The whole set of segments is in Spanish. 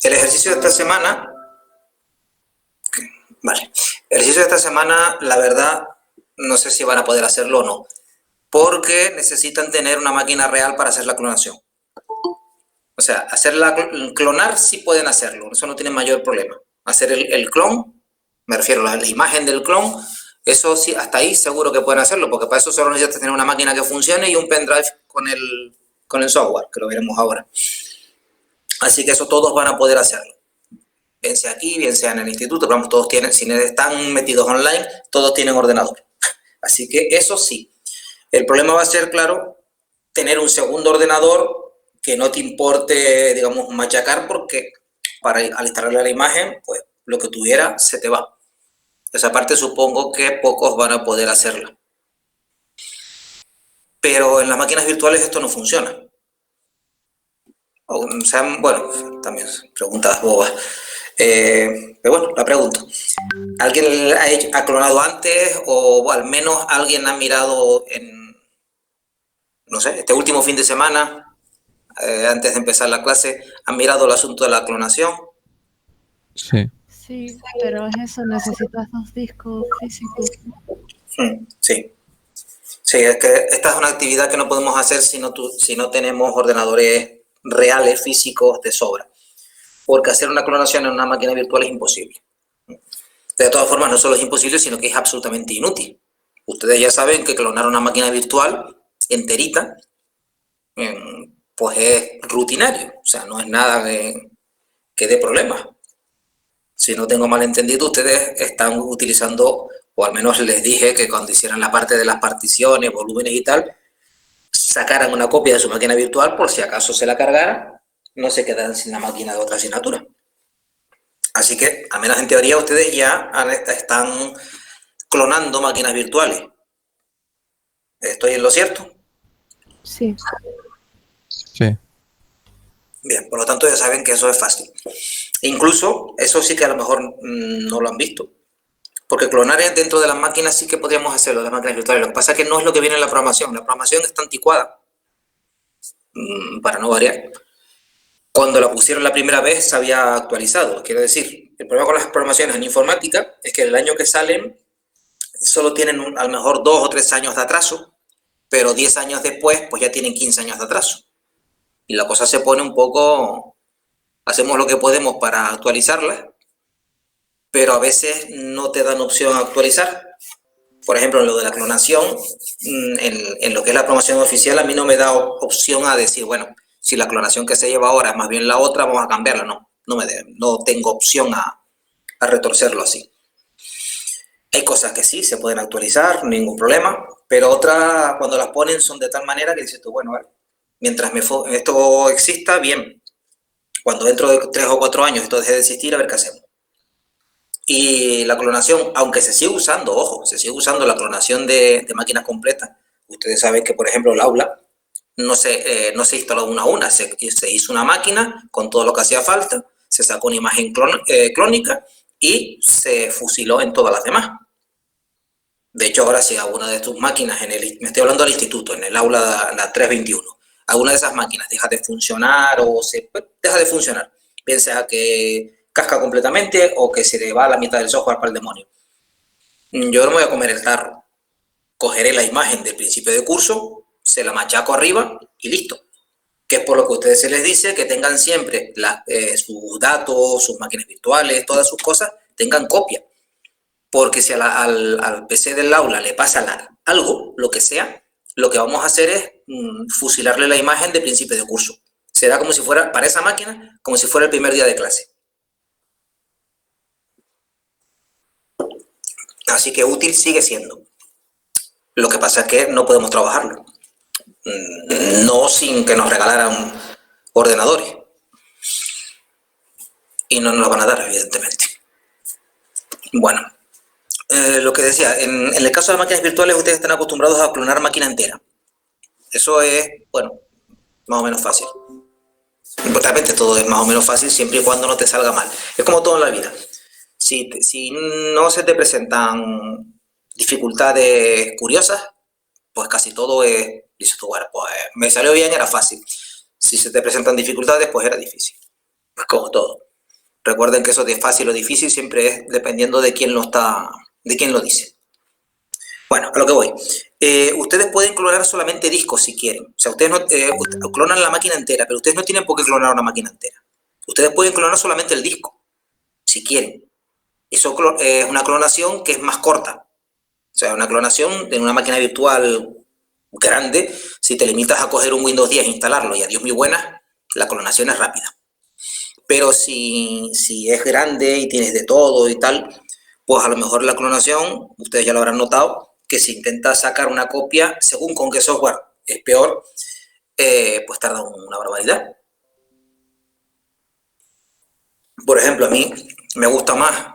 El ejercicio de esta semana, vale, el ejercicio de esta semana, la verdad, no sé si van a poder hacerlo o no, porque necesitan tener una máquina real para hacer la clonación. O sea, clonar sí pueden hacerlo, eso no tiene mayor problema. Hacer el clon, me refiero a la imagen del clon, eso sí, hasta ahí seguro que pueden hacerlo, porque para eso solo necesitas tener una máquina que funcione y un pendrive con el software, que lo veremos ahora. Así que eso todos van a poder hacerlo. Bien sea aquí, bien sea en el instituto, pero vamos, todos tienen, si están metidos online, todos tienen ordenador. Así que eso sí. El problema va a ser, claro, tener un segundo ordenador que no te importe, digamos, machacar, porque al instalarle la imagen, pues lo que tuviera se te va. Esa parte supongo que pocos van a poder hacerla. Pero en las máquinas virtuales esto no funciona. O sea, bueno, también preguntas bobas. Pero bueno, la pregunto. ¿Alguien ha clonado antes o al menos alguien ha mirado no sé, este último fin de semana, antes de empezar la clase, han mirado el asunto de la clonación? Sí. Sí, pero eso necesitas 2 discos físicos. Sí. Sí, es que esta es una actividad que no podemos hacer si no tenemos ordenadores reales, físicos, de sobra. Porque hacer una clonación en una máquina virtual es imposible. De todas formas, no solo es imposible, sino que es absolutamente inútil. Ustedes ya saben que clonar una máquina virtual enterita, pues es rutinario. O sea, no es nada que dé problemas. Si no tengo mal entendido, ustedes están utilizando, o al menos les dije que cuando hicieran la parte de las particiones, volúmenes y tal, sacaran una copia de su máquina virtual por si acaso se la cargaran, no se quedaran sin la máquina de otra asignatura. Así que, al menos en teoría, ustedes ya están clonando máquinas virtuales. ¿Estoy en lo cierto? Sí. Sí. Bien, por lo tanto ya saben que eso es fácil. Incluso, eso sí que a lo mejor no lo han visto, porque clonar dentro de las máquinas sí que podríamos hacerlo, las máquinas virtuales. Lo que pasa es que no es lo que viene en la programación. La programación está anticuada, para no variar. Cuando la pusieron la primera vez se había actualizado. Quiero decir, el problema con las programaciones en informática es que el año que salen solo tienen a lo mejor 2 o 3 años de atraso, pero 10 años después pues ya tienen 15 años de atraso. Y la cosa se pone un poco... Hacemos lo que podemos para actualizarlas, pero a veces no te dan opción a actualizar. Por ejemplo, en lo de la clonación, en lo que es la programación oficial, a mí no me da opción a decir, bueno, si la clonación que se lleva ahora es más bien la otra, vamos a cambiarla. No tengo opción a retorcerlo así. Hay cosas que sí se pueden actualizar, ningún problema, pero otras cuando las ponen son de tal manera que dices tú, bueno, vale, mientras esto exista, bien. Cuando dentro de 3 o 4 años esto deje de existir, a ver qué hacemos. Y la clonación, aunque se sigue usando, ojo, se sigue usando la clonación de máquinas completas. Ustedes saben que, por ejemplo, el aula no se instaló una a una, se hizo una máquina con todo lo que hacía falta, se sacó una imagen clónica y se fusiló en todas las demás. De hecho, ahora si alguna de tus máquinas, me estoy hablando del instituto, en el aula la 321, alguna de esas máquinas deja de funcionar deja de funcionar, bien sea que casca completamente o que se le va la mitad del software para el demonio. Yo no me voy a comer el tarro. Cogeré la imagen del principio de curso, se la machaco arriba y listo. Que es por lo que a ustedes se les dice que tengan siempre sus datos, sus máquinas virtuales, todas sus cosas, tengan copia. Porque si al PC del aula le pasa algo, lo que sea, lo que vamos a hacer es fusilarle la imagen de principio de curso. Será como si fuera, para esa máquina, como si fuera el primer día de clase. Así que útil sigue siendo. Lo que pasa es que no podemos trabajarlo. No sin que nos regalaran ordenadores. Y no nos lo van a dar, evidentemente. Bueno. Lo que decía, en el caso de máquinas virtuales, ustedes están acostumbrados a clonar máquina entera. Eso es, bueno, más o menos fácil. Realmente todo es más o menos fácil siempre y cuando no te salga mal. Es como todo en la vida. Si no se te presentan dificultades curiosas, pues casi todo es, dices tú, bueno, pues me salió bien, era fácil. Si se te presentan dificultades, pues era difícil. Pues como todo. Recuerden que eso de fácil o difícil siempre es dependiendo de quién lo dice. Bueno, a lo que voy. Ustedes pueden clonar solamente discos si quieren. O sea, ustedes no clonan la máquina entera, pero ustedes no tienen por qué clonar una máquina entera. Ustedes pueden clonar solamente el disco, si quieren. Eso es una clonación que es más corta. O sea, una clonación en una máquina virtual grande, si te limitas a coger un Windows 10 e instalarlo y adiós muy buenas, la clonación es rápida. Pero si es grande y tienes de todo y tal, pues a lo mejor la clonación, ustedes ya lo habrán notado, que si intenta sacar una copia, según con qué software es peor, pues tarda una barbaridad. Por ejemplo, a mí me gusta más,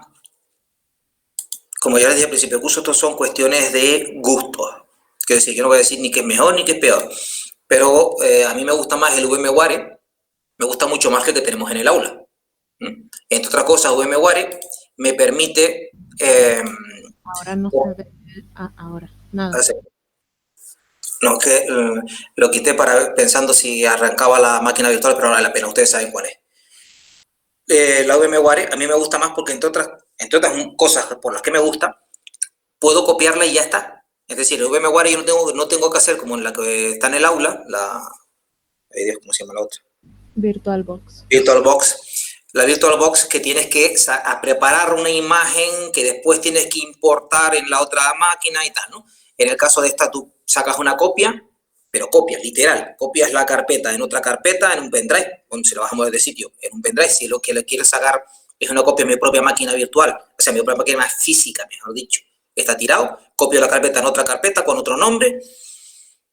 como ya les dije al principio del curso, esto son cuestiones de gustos. Quiero decir, yo no voy a decir ni que es mejor ni que es peor, pero a mí me gusta más el VMware, me gusta mucho más que el que tenemos en el aula. Entre otras cosas, VMware me permite... Ahora no se ve. Ahora, nada. No, es que lo quité pensando si arrancaba la máquina virtual, pero no vale la pena, ustedes saben cuál es. La VMware a mí me gusta más porque entre otras cosas por las que me gusta, puedo copiarla y ya está. Es decir, el VMware yo no tengo que hacer como en la que está en el aula, ¿cómo se llama la otra? VirtualBox. La VirtualBox que tienes que preparar una imagen que después tienes que importar en la otra máquina y tal, ¿no? En el caso de esta, tú sacas una copia, pero literal, copias la carpeta en otra carpeta, en un pendrive, bueno, si lo vas a mover de sitio, en un pendrive, si lo que le quieres sacar es una copia de mi propia máquina virtual, o sea, mi propia máquina física, mejor dicho, está tirado, copio la carpeta en otra carpeta con otro nombre,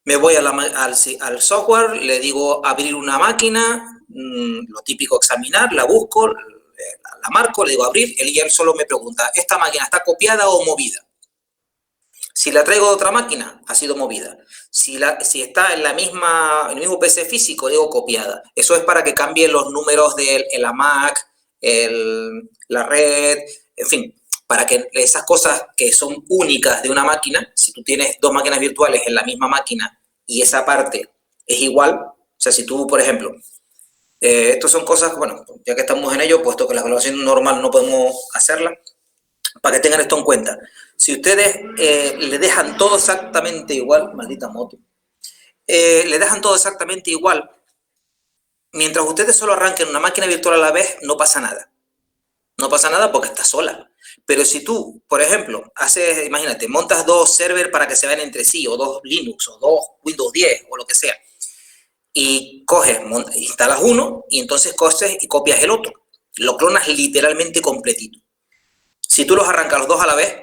me voy al software, le digo abrir una máquina, lo típico examinar, la busco, la marco, le digo abrir, él solo me pregunta, ¿esta máquina está copiada o movida? Si la traigo de otra máquina, ha sido movida. Si está en el mismo PC físico, digo copiada. Eso es para que cambien los números de la Mac, la red, en fin, para que esas cosas que son únicas de una máquina, si tú tienes dos máquinas virtuales en la misma máquina y esa parte es igual, o sea, si tú, por ejemplo, estas son cosas, bueno, ya que estamos en ello, puesto que la evaluación normal no podemos hacerla, para que tengan esto en cuenta. Si ustedes le dejan todo exactamente igual, maldita moto, le dejan todo exactamente igual, mientras ustedes solo arranquen una máquina virtual a la vez, no pasa nada. No pasa nada porque está sola. Pero si tú, por ejemplo, imagínate, montas dos servers para que se vean entre sí, o dos Linux, o dos Windows 10, o lo que sea, y instalas uno, y entonces coges y copias el otro. Lo clonas literalmente completito. Si tú los arrancas los dos a la vez,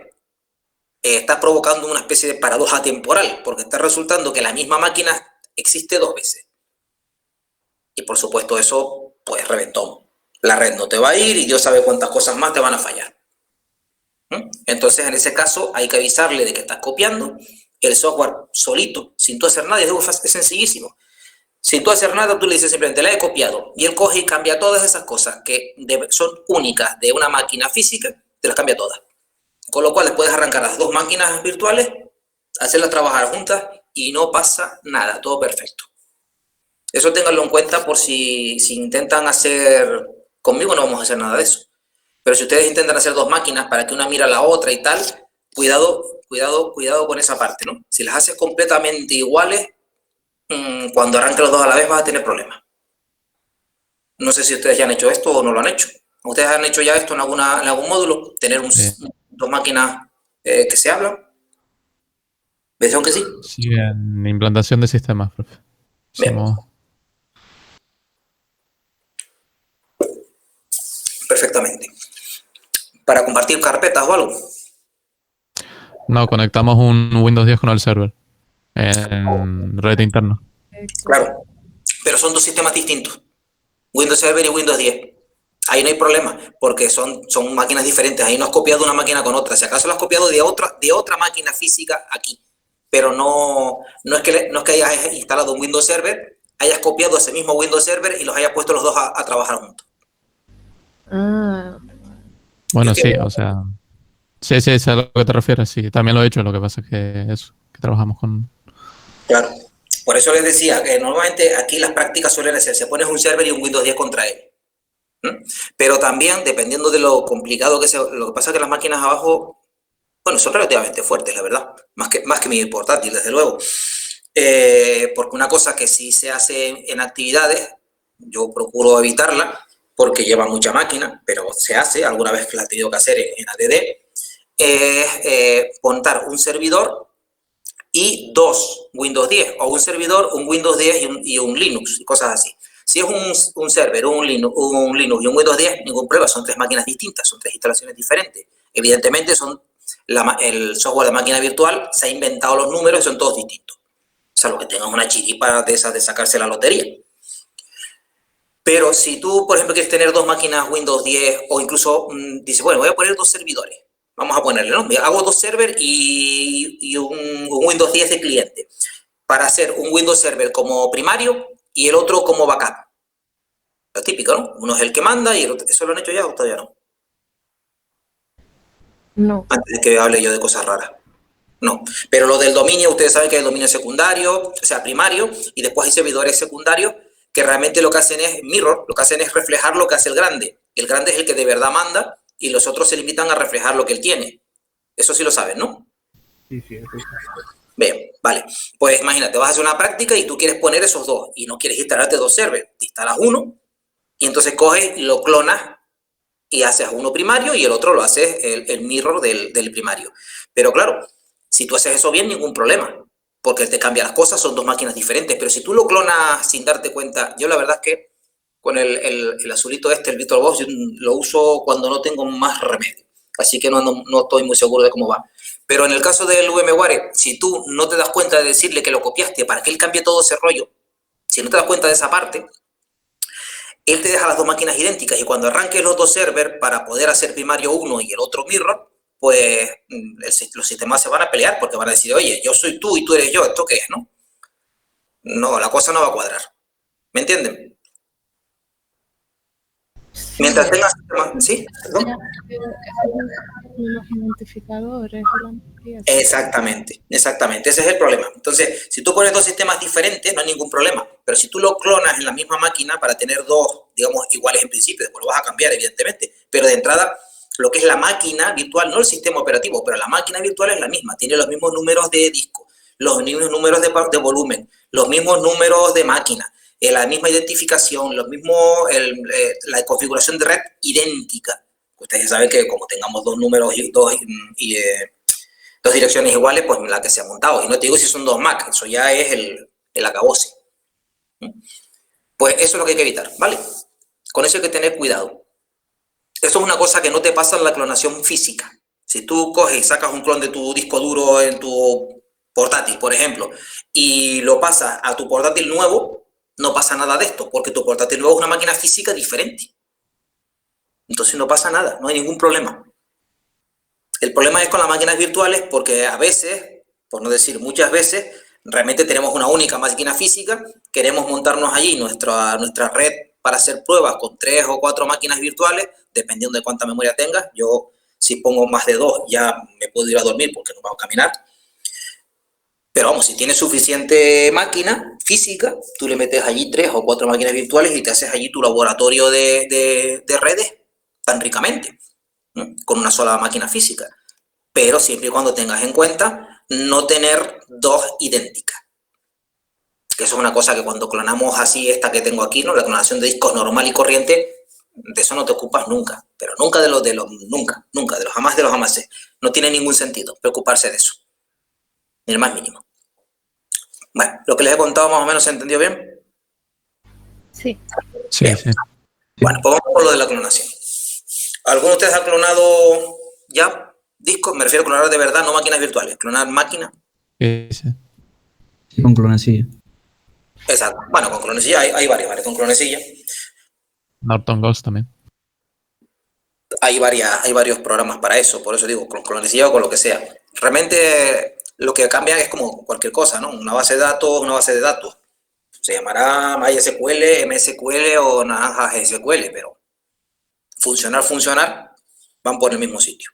estás provocando una especie de paradoja temporal, porque está resultando que la misma máquina existe dos veces. Y por supuesto eso, pues reventón. La red no te va a ir y Dios sabe cuántas cosas más te van a fallar. Entonces, en ese caso, hay que avisarle de que estás copiando el software solito, sin tú hacer nada. Es sencillísimo. Sin tú hacer nada, tú le dices simplemente, la he copiado. Y él coge y cambia todas esas cosas que son únicas de una máquina física, te las cambia todas. Con lo cual, le puedes arrancar las dos máquinas virtuales, hacerlas trabajar juntas y no pasa nada, todo perfecto. Eso ténganlo en cuenta por si intentan hacer... Conmigo no vamos a hacer nada de eso. Pero si ustedes intentan hacer dos máquinas para que una mira a la otra y tal, cuidado con esa parte, ¿no? Si las haces completamente iguales, cuando arranquen los dos a la vez vas a tener problemas. No sé si ustedes ya han hecho esto o no lo han hecho. ¿Ustedes han hecho ya esto en algún módulo? ¿Tener dos máquinas que se hablan? ¿Me dijeron que sí? Sí, en implantación de sistemas, profe. Perfectamente. ¿Para compartir carpetas o algo? No, conectamos un Windows 10 con el server en red interna. Claro, pero son dos sistemas distintos. Windows Server y Windows 10. Ahí no hay problema, porque son máquinas diferentes. Ahí no has copiado una máquina con otra. Si acaso lo has copiado de otra máquina física aquí. Pero no es que hayas instalado un Windows Server, hayas copiado ese mismo Windows Server y los hayas puesto los dos a trabajar juntos. Bueno, sí, o sea... Sí, es a lo que te refieres, sí. También lo he hecho, lo que pasa es que trabajamos con... Claro. Por eso les decía que normalmente aquí las prácticas suelen ser, se pones un server y un Windows 10 contra él. Pero también, dependiendo de lo complicado que sea, lo que pasa es que las máquinas abajo, bueno, son relativamente fuertes, la verdad, más que mi portátil, desde luego. Porque una cosa que sí se hace en actividades, yo procuro evitarla, porque lleva mucha máquina, pero se hace, alguna vez la he tenido que hacer en ADD, es montar un servidor y dos Windows 10, o un servidor, un Windows 10 y un Linux, y cosas así. Si es un server, un Linux y un Windows 10, ningún problema, son tres máquinas distintas, son tres instalaciones diferentes. Evidentemente, el software de máquina virtual se ha inventado los números y son todos distintos. Salvo que tengas una chiripa de esas de sacarse la lotería. Pero si tú, por ejemplo, quieres tener dos máquinas Windows 10 o incluso dices, bueno, voy a poner dos servidores. Vamos a ponerle, ¿no? Hago dos servers y un Windows 10 de cliente para hacer un Windows Server como primario y el otro como backup. Lo típico, ¿no? Uno es el que manda y el otro. ¿Eso lo han hecho ya o todavía no? No. Antes de que hable yo de cosas raras. No. Pero lo del dominio, ustedes saben que hay el dominio secundario, o sea, primario, y después hay servidores secundarios que realmente lo que hacen es mirror, lo que hacen es reflejar lo que hace el grande. El grande es el que de verdad manda y los otros se limitan a reflejar lo que él tiene. Eso sí lo saben, ¿no? Sí, sí, sí. Bien, vale. Pues imagínate, vas a hacer una práctica y tú quieres poner esos dos y no quieres instalarte dos servers. Te instalas uno y entonces coges y lo clonas y haces uno primario y el otro lo haces el mirror del primario. Pero claro, si tú haces eso bien, ningún problema, porque te cambia las cosas, son dos máquinas diferentes. Pero si tú lo clonas sin darte cuenta, yo la verdad es que con el azulito este, el VirtualBox, yo lo uso cuando no tengo más remedio. Así que no estoy muy seguro de cómo va. Pero en el caso del VMware, si tú no te das cuenta de decirle que lo copiaste para que él cambie todo ese rollo, si no te das cuenta de esa parte, él te deja las dos máquinas idénticas y cuando arranques los dos servers para poder hacer primario uno y el otro mirror, pues los sistemas se van a pelear porque van a decir, oye, yo soy tú y tú eres yo, ¿esto qué es, no? No, la cosa no va a cuadrar. ¿Me entienden? Mientras tengas... ¿Sí? ¿Perdón? Los identificadores. Exactamente, exactamente. Ese es el problema. Entonces, si tú pones dos sistemas diferentes, no hay ningún problema. Pero si tú lo clonas en la misma máquina para tener dos, digamos, iguales en principio, después lo vas a cambiar, evidentemente. Pero de entrada, lo que es la máquina virtual, no el sistema operativo, pero la máquina virtual es la misma. Tiene los mismos números de disco, los mismos números de volumen, los mismos números de máquina, la misma identificación, la configuración de red idéntica. Ustedes saben que como tengamos dos números y dos direcciones iguales, pues la que se ha montado. Y no te digo si son dos Mac, eso ya es el acabose. Pues eso es lo que hay que evitar, ¿vale? Con eso hay que tener cuidado. Eso es una cosa que no te pasa en la clonación física. Si tú coges y sacas un clon de tu disco duro en tu portátil, por ejemplo, y lo pasas a tu portátil nuevo, no pasa nada de esto, porque tu portátil nuevo es una máquina física diferente. Entonces no pasa nada, no hay ningún problema. El problema es con las máquinas virtuales porque a veces, por no decir muchas veces, realmente tenemos una única máquina física, queremos montarnos allí nuestra red para hacer pruebas con 3 o 4 máquinas virtuales, dependiendo de cuánta memoria tengas. Yo, si pongo más de 2, ya me puedo ir a dormir porque no puedo caminar. Pero vamos, si tienes suficiente máquina física, tú le metes allí 3 o 4 máquinas virtuales y te haces allí tu laboratorio de redes tan ricamente, ¿no? Con una sola máquina física. Pero siempre y cuando tengas en cuenta no tener dos idénticas. Que eso es una cosa que cuando clonamos así esta que tengo aquí, ¿no? La clonación de discos normal y corriente, de eso no te ocupas nunca. Pero nunca nunca, de los jamás de los jamases. No tiene ningún sentido preocuparse de eso. Ni el más mínimo. Bueno, lo que les he contado más o menos se entendió bien. Sí. Sí, bien. sí. Bueno, pues vamos con lo de la clonación. ¿Alguno de ustedes ha clonado ya discos? Me refiero a clonar de verdad, no máquinas virtuales. Clonar máquinas. Sí, sí. Sí, con clonasilla. Exacto. Bueno, con clonecilla hay varias, ¿vale? Con clonecilla Norton Ghost también. hay varios programas para eso. Por eso digo, con clonecilla o con lo que sea. Realmente lo que cambia es como cualquier cosa, ¿no? Una base de datos. Se llamará MySQL, MSQL o Naranja SQL, pero funcionar, van por el mismo sitio.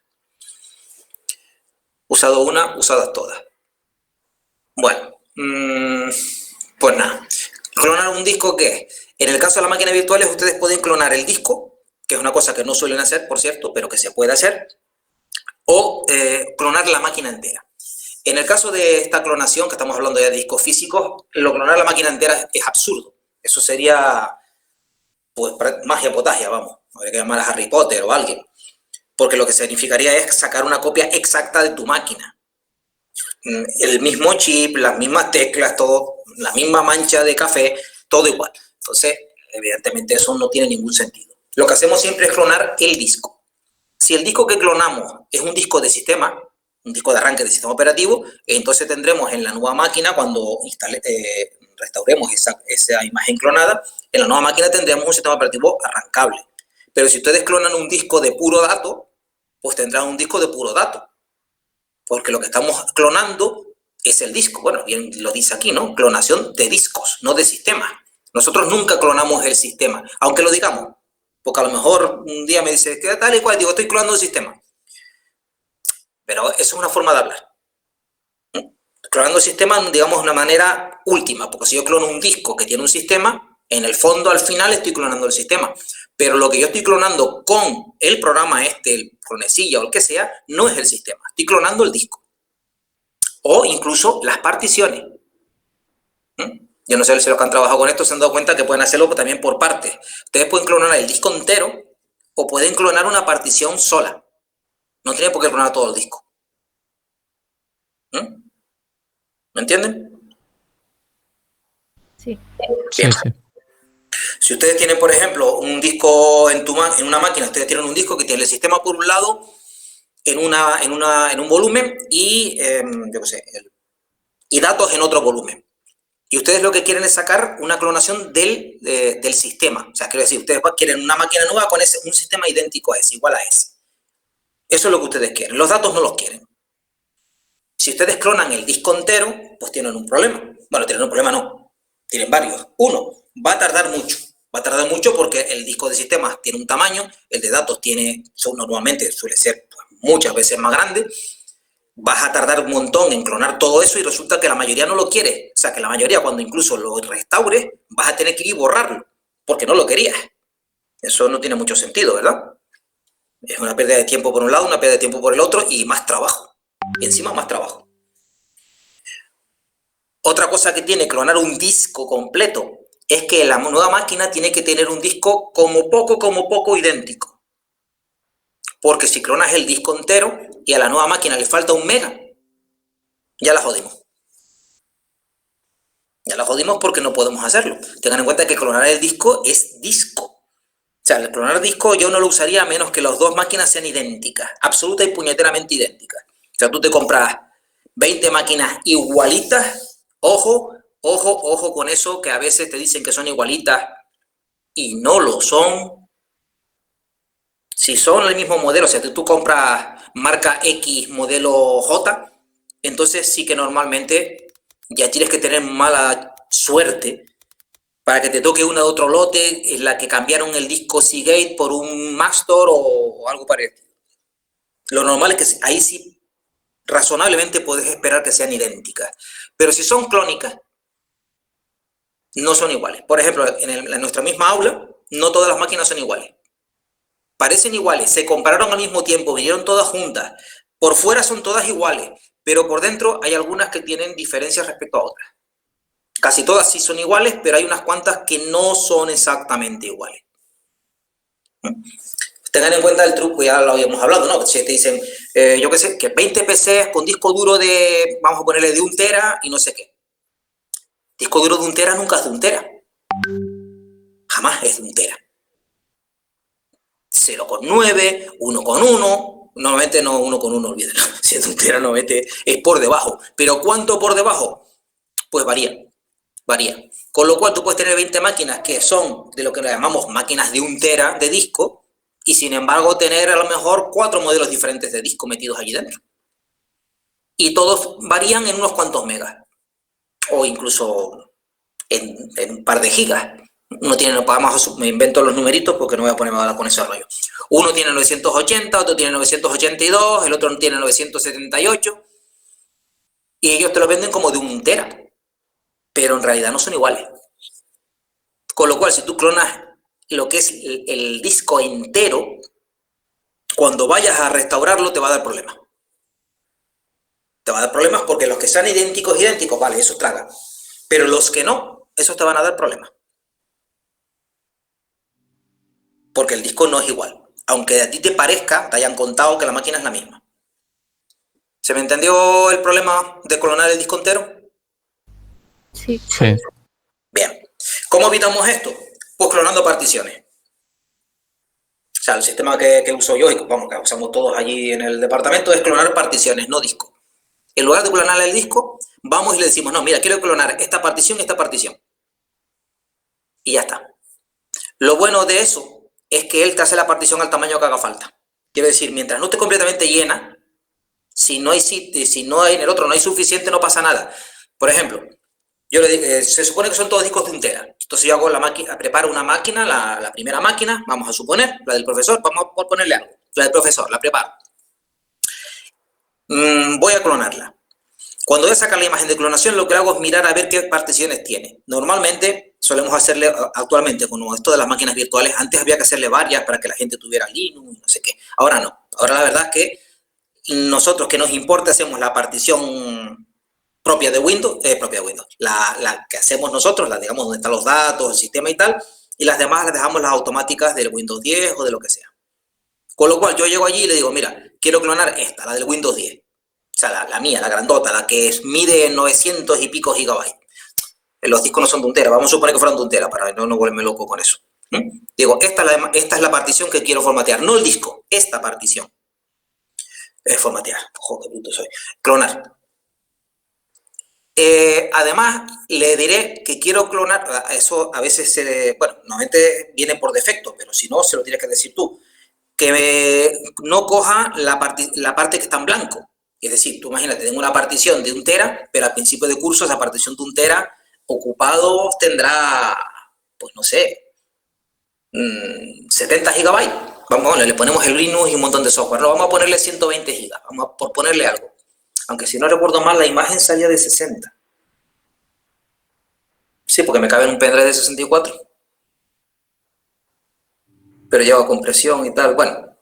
Usado una, usadas todas. Bueno, pues nada. ¿Clonar un disco qué es? En el caso de las máquinas virtuales, ustedes pueden clonar el disco que es una cosa que no suelen hacer, por cierto, pero que se puede hacer, o clonar la máquina entera. En el caso de esta clonación, que estamos hablando ya de discos físicos, lo clonar la máquina entera es absurdo. Eso sería, pues, magia potagia, vamos. Habría que llamar a Harry Potter o a alguien. Porque lo que significaría es sacar una copia exacta de tu máquina. El mismo chip, las mismas teclas, todo, la misma mancha de café, todo igual. Entonces, evidentemente eso no tiene ningún sentido. Lo que hacemos siempre es clonar el disco. Si el disco que clonamos es un disco de sistema, un disco de arranque de sistema operativo, entonces tendremos en la nueva máquina, cuando restauremos esa imagen clonada, en la nueva máquina tendremos un sistema operativo arrancable. Pero si ustedes clonan un disco de puro dato, pues tendrán un disco de puro dato. Porque lo que estamos clonando es el disco. Bueno, bien lo dice aquí, ¿no? Clonación de discos, no de sistemas. Nosotros nunca clonamos el sistema, aunque lo digamos. Porque a lo mejor un día me dice, ¿qué tal y cual? Digo, estoy clonando el sistema. Pero eso es una forma de hablar. Clonando el sistema, digamos, de una manera última. Porque si yo clono un disco que tiene un sistema, en el fondo, al final, estoy clonando el sistema. Pero lo que yo estoy clonando con el programa el clonecilla o el que sea, no es el sistema. Estoy clonando el disco. O incluso las particiones. Yo no sé si los que han trabajado con esto se han dado cuenta que pueden hacerlo también por partes. Ustedes pueden clonar el disco entero o pueden clonar una partición sola. No tienen por qué clonar todo el disco. ¿Me entienden? Sí. Sí, sí. Si ustedes tienen, por ejemplo, un disco en una máquina, ustedes tienen un disco que tiene el sistema por un lado en un volumen y, yo qué sé, y datos en otro volumen. Y ustedes lo que quieren es sacar una clonación del sistema. O sea, quiero decir, ustedes quieren una máquina nueva con un sistema idéntico a ese, igual a ese. Eso es lo que ustedes quieren. Los datos no los quieren. Si ustedes clonan el disco entero, pues tienen un problema. Bueno, tienen un problema no. Tienen varios. Uno, va a tardar mucho. Va a tardar mucho porque el disco de sistemas tiene un tamaño, el de datos normalmente suele ser muchas veces más grande. Vas a tardar un montón en clonar todo eso y resulta que la mayoría no lo quiere. O sea, que la mayoría, cuando incluso lo restaures, vas a tener que ir y borrarlo, porque no lo querías. Eso no tiene mucho sentido, ¿verdad? Es una pérdida de tiempo por un lado, una pérdida de tiempo por el otro y más trabajo. Y encima más trabajo. Otra cosa que tiene clonar un disco completo es que la nueva máquina tiene que tener un disco como poco idéntico. Porque si clonas el disco entero y a la nueva máquina le falta 1 mega, ya la jodimos. Ya la jodimos porque no podemos hacerlo. Tengan en cuenta que clonar el disco es disco. O sea, el clonar disco yo no lo usaría a menos que las dos máquinas sean idénticas, absoluta y puñeteramente idénticas. O sea, tú te compras 20 máquinas igualitas, ojo con eso, que a veces te dicen que son igualitas y no lo son. Si son el mismo modelo, o sea, tú compras marca X, modelo J, entonces sí que normalmente ya tienes que tener mala suerte para que te toque una de otro lote en la que cambiaron el disco Seagate por un Maxtor o algo parecido. Lo normal es que ahí sí, razonablemente puedes esperar que sean idénticas. Pero si son clónicas, no son iguales. Por ejemplo, en nuestra misma aula, no todas las máquinas son iguales. Parecen iguales, se compraron al mismo tiempo, vinieron todas juntas. Por fuera son todas iguales, pero por dentro hay algunas que tienen diferencias respecto a otras. Casi todas sí son iguales, pero hay unas cuantas que no son exactamente iguales. Tengan en cuenta el truco, ya lo habíamos hablado, ¿no? Si te dicen, yo qué sé, que 20 PCs con disco duro de, vamos a ponerle de 1 tera y no sé qué. Disco duro de 1 tera nunca es de 1 tera. Jamás es de 1 tera. 0,9, 1,1, normalmente no 1,1, olvídalo. Si es de 1 tera, normalmente es por debajo. ¿Pero cuánto por debajo? Pues varía. Con lo cual tú puedes tener 20 máquinas que son de lo que llamamos máquinas de 1 tera de disco y sin embargo tener a lo mejor 4 modelos diferentes de disco metidos allí dentro. Y todos varían en unos cuantos megas o incluso en un par de gigas. Uno tiene, me invento los numeritos porque no voy a ponerme ahora con ese rollo. Uno tiene 980, otro tiene 982, el otro tiene 978 y ellos te lo venden como de 1 tera. Pero en realidad no son iguales. Con lo cual, si tú clonas lo que es el disco entero, cuando vayas a restaurarlo te va a dar problemas. Te va a dar problemas porque los que sean idénticos, vale, eso traga. Pero los que no, esos te van a dar problemas. Porque el disco no es igual. Aunque a ti te parezca, te hayan contado que la máquina es la misma. ¿Se me entendió el problema de clonar el disco entero? Sí. Sí. Bien. ¿Cómo evitamos esto? Pues clonando particiones. O sea, el sistema que uso yo y que usamos todos allí en el departamento es clonar particiones, no discos. En lugar de clonar el disco, vamos y le decimos, no, mira, quiero clonar esta partición y esta partición. Y ya está. Lo bueno de eso es que él te hace la partición al tamaño que haga falta. Quiero decir, mientras no esté completamente llena, si no hay en el otro no hay suficiente, no pasa nada. Por ejemplo, yo le digo, se supone que son todos discos de 1 tera. Entonces yo hago la máquina, preparo una máquina, la primera máquina, vamos a suponer, la del profesor, vamos a ponerle algo. La del profesor, la preparo. Voy a clonarla. Cuando voy a sacar la imagen de clonación, lo que hago es mirar a ver qué particiones tiene. Normalmente solemos hacerle, actualmente con esto de las máquinas virtuales, antes había que hacerle varias para que la gente tuviera Linux, no sé qué. Ahora no. Ahora la verdad es que nosotros, que nos importa, hacemos la partición propia de Windows, la que hacemos nosotros, la digamos donde están los datos, el sistema y tal, y las demás las dejamos las automáticas del Windows 10 o de lo que sea. Con lo cual yo llego allí y le digo, mira, quiero clonar esta, la del Windows 10. O sea, la mía, la grandota, la que mide 900 y pico gigabytes. Los discos no son de 1 tera, vamos a suponer que fueran de 1 tera para no volverme loco con eso. Digo, esta es la partición que quiero formatear, no el disco, esta partición. Formatear, ojo, qué bruto soy. Clonar. Además, le diré que quiero clonar, eso a veces, normalmente viene por defecto, pero si no, se lo tienes que decir tú, que no coja la parte que está en blanco. Es decir, tú imagínate, tengo una partición de 1 tera, pero al principio de curso esa partición de 1 tera ocupado tendrá, pues no sé, 70 gigabytes. Vamos, le ponemos el Linux y un montón de software. No, vamos a ponerle 120 gigas, por ponerle algo. Aunque si no recuerdo mal, la imagen salía de 60. Sí, porque me cabe en un pendrive de 64. Pero lleva compresión y tal. Bueno,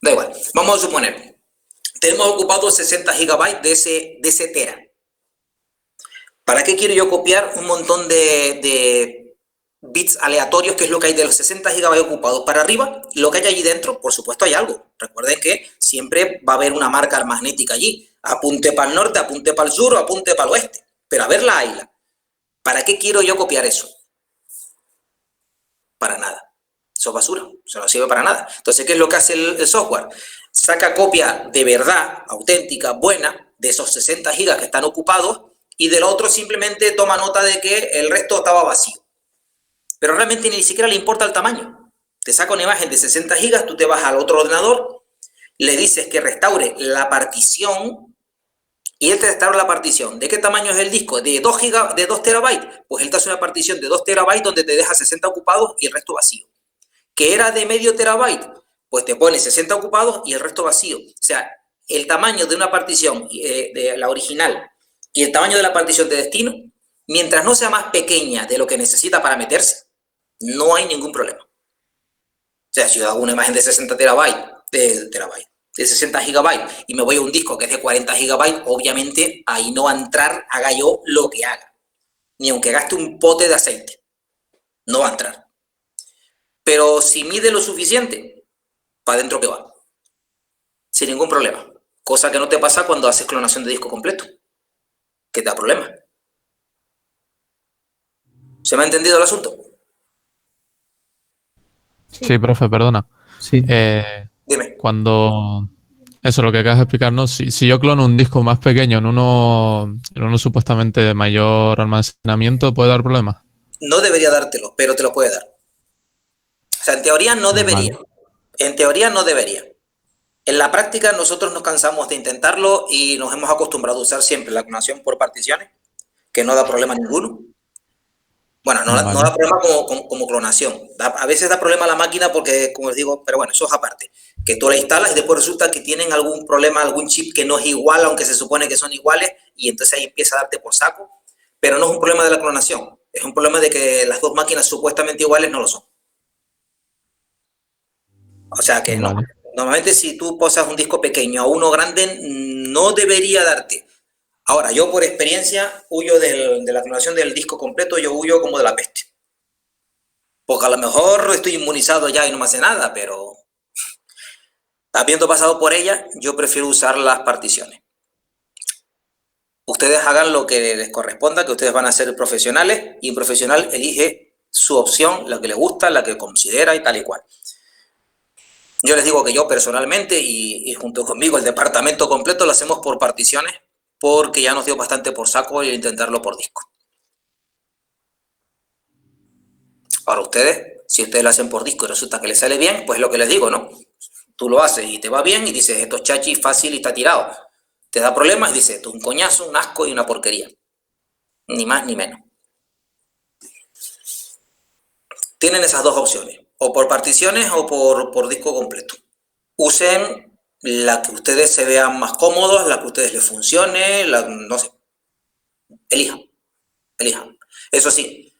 da igual. Vamos a suponer, tenemos ocupado 60 gigabytes de ese tera. ¿Para qué quiero yo copiar un montón de bits aleatorios, que es lo que hay de los 60 gigabytes ocupados para arriba? Lo que hay allí dentro, por supuesto, hay algo. Recuerden que siempre va a haber una marca magnética allí. Apunte para el norte, apunte para el sur o apunte para el oeste. Pero a verla, hayla. ¿Para qué quiero yo copiar eso? Para nada. Eso es basura. Eso no sirve para nada. Entonces, ¿qué es lo que hace el software? Saca copia de verdad, auténtica, buena, de esos 60 gigas que están ocupados, y del otro simplemente toma nota de que el resto estaba vacío. Pero realmente ni siquiera le importa el tamaño. Te saca una imagen de 60 gigas, tú te vas al otro ordenador, le dices que restaure la partición y él te restaura la partición. ¿De qué tamaño es el disco? ¿De 2 terabytes? Pues él te hace una partición de 2 terabytes donde te deja 60 ocupados y el resto vacío. ¿Que era de medio terabyte? Pues te pone 60 ocupados y el resto vacío. O sea, el tamaño de una partición, de la original, y el tamaño de la partición de destino, mientras no sea más pequeña de lo que necesita para meterse, no hay ningún problema. O sea, si yo hago una imagen de 60 de 60 gigabytes y me voy a un disco que es de 40 gigabytes, obviamente ahí no va a entrar, haga yo lo que haga. Ni aunque gaste un pote de aceite. No va a entrar. Pero si mide lo suficiente, para adentro que va. Sin ningún problema. Cosa que no te pasa cuando haces clonación de disco completo, que te da problemas. ¿Se me ha entendido el asunto? Sí, profe, perdona. Sí. Dime. Cuando... Eso, lo que acabas de explicarnos, si yo clono un disco más pequeño en uno supuestamente de mayor almacenamiento, ¿puede dar problemas? No debería dártelo, pero te lo puede dar. O sea, en teoría no debería. Vale. En teoría no debería. En la práctica nosotros nos cansamos de intentarlo y nos hemos acostumbrado a usar siempre la clonación por particiones, que no da problema ninguno. Bueno, no da problema como clonación. A veces da problema a la máquina porque, como os digo, pero bueno, eso es aparte. Que tú la instalas y después resulta que tienen algún problema, algún chip que no es igual, aunque se supone que son iguales, y entonces ahí empieza a darte por saco. Pero no es un problema de la clonación, es un problema de que las dos máquinas supuestamente iguales no lo son. O sea que no. Vale. Normalmente si tú posas un disco pequeño a uno grande, no debería darte. Ahora, yo por experiencia huyo de la clonación del disco completo, yo huyo como de la peste. Porque a lo mejor estoy inmunizado ya y no me hace nada, pero habiendo pasado por ella, yo prefiero usar las particiones. Ustedes hagan lo que les corresponda, que ustedes van a ser profesionales y un profesional elige su opción, la que le gusta, la que considera y tal y cual. Yo les digo que yo personalmente y junto conmigo el departamento completo lo hacemos por particiones porque ya nos dio bastante por saco el intentarlo por disco. Ahora ustedes, si ustedes lo hacen por disco y resulta que les sale bien, pues lo que les digo, ¿no? Tú lo haces y te va bien y dices, esto es chachi, fácil y está tirado. Te da problemas y dices, esto es un coñazo, un asco y una porquería. Ni más ni menos. Tienen esas dos opciones, o por particiones o por disco completo. Usen la que ustedes se vean más cómodos, la que a ustedes les funcione, no sé. Elijan. Eso sí,